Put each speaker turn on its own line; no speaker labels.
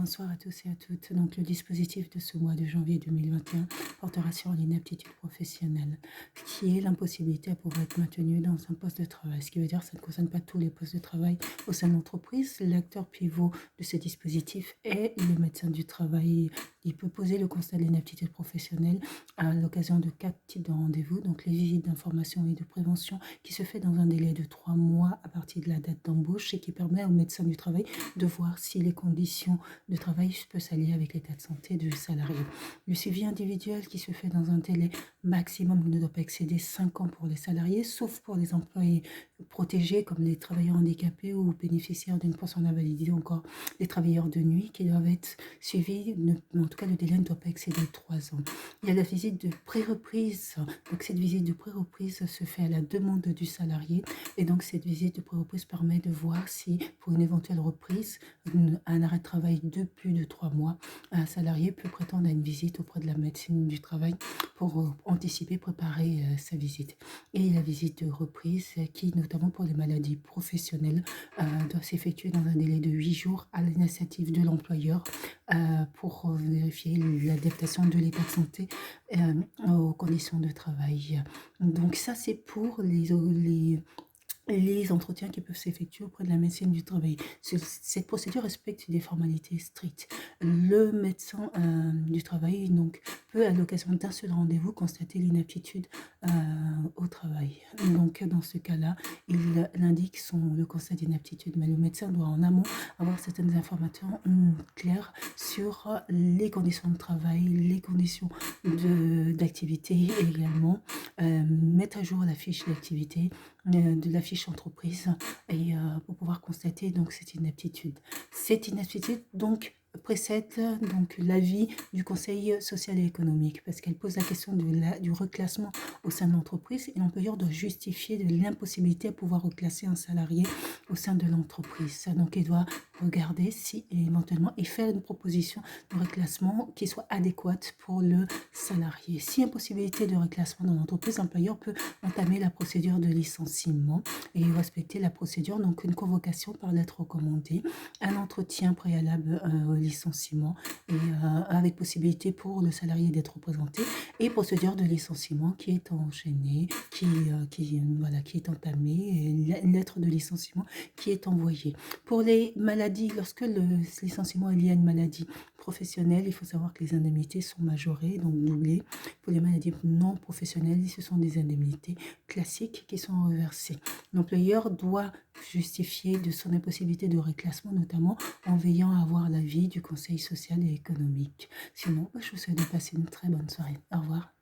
Bonsoir à tous et à toutes. Donc, le dispositif de ce mois de janvier 2021 portera sur l'inaptitude professionnelle, qui est l'impossibilité à pouvoir être maintenu dans un poste de travail. Ce qui veut dire que ça ne concerne pas tous les postes de travail au sein de l'entreprise. L'acteur pivot de ce dispositif est le médecin du travail. Il peut poser le constat de l'inaptitude professionnelle à l'occasion de 4 types de rendez-vous. Donc, les visites d'information et de prévention qui se fait dans un délai de 3 mois à partir de la date d'embauche et qui permet au médecin du travail de voir si les conditions de travail peut s'allier avec l'état de santé du salarié. Le suivi individuel qui se fait dans un délai maximum ne doit pas excéder 5 ans pour les salariés, sauf pour les employés protégés comme les travailleurs handicapés ou bénéficiaires d'une pension d'invalidité ou encore les travailleurs de nuit qui doivent être suivis, en tout cas le délai ne doit pas excéder 3 ans. Il y a la visite de pré-reprise, donc cette visite de pré-reprise se fait à la demande du salarié et donc cette visite de pré-reprise permet de voir si pour une éventuelle reprise, un arrêt de travail de plus de 3 mois, un salarié peut prétendre à une visite auprès de la médecine du travail pour anticiper, préparer sa visite. Et la visite de reprise qui, notamment pour les maladies professionnelles, doit s'effectuer dans un délai de 8 jours à l'initiative de l'employeur pour vérifier l'adaptation de l'état de santé aux conditions de travail. Donc ça, c'est pour les entretiens qui peuvent s'effectuer auprès de la médecine du travail. Cette procédure respecte des formalités strictes. Le médecin du travail donc, peut, à l'occasion d'un seul rendez-vous, constater l'inaptitude au travail. Donc, dans ce cas-là, il indique le constat d'inaptitude, mais le médecin doit en amont avoir certaines informations claires sur les conditions de travail, les conditions d'activité également, mettre à jour la fiche d'activité, de la fiche entreprise et pour pouvoir constater donc cette inaptitude. Cette inaptitude donc précède donc l'avis du Conseil social et économique parce qu'elle pose la question du reclassement au sein de l'entreprise et l'employeur doit justifier de l'impossibilité à pouvoir reclasser un salarié au sein de l'entreprise. Donc il doit regarder si éventuellement et faire une proposition de reclassement qui soit adéquate pour le salarié. Si impossibilité de reclassement dans l'entreprise, l'employeur peut entamer la procédure de licenciement et respecter la procédure, donc une convocation par lettre recommandée, un entretien préalable au licenciement et avec possibilité pour le salarié d'être représenté et procédure de licenciement qui est enchaînée, voilà, qui est entamée et une lettre de licenciement qui est envoyée. Pour les maladies, lorsque le licenciement est lié à une maladie professionnelle, il faut savoir que les indemnités sont majorées, donc doublées. Pour les maladies non professionnelles, ce sont des indemnités classiques qui sont reversées. L'employeur doit justifier de son impossibilité de reclassement, notamment en veillant à avoir l'avis du Conseil social et économique. Sinon, je vous souhaite de passer une très bonne soirée. Au revoir.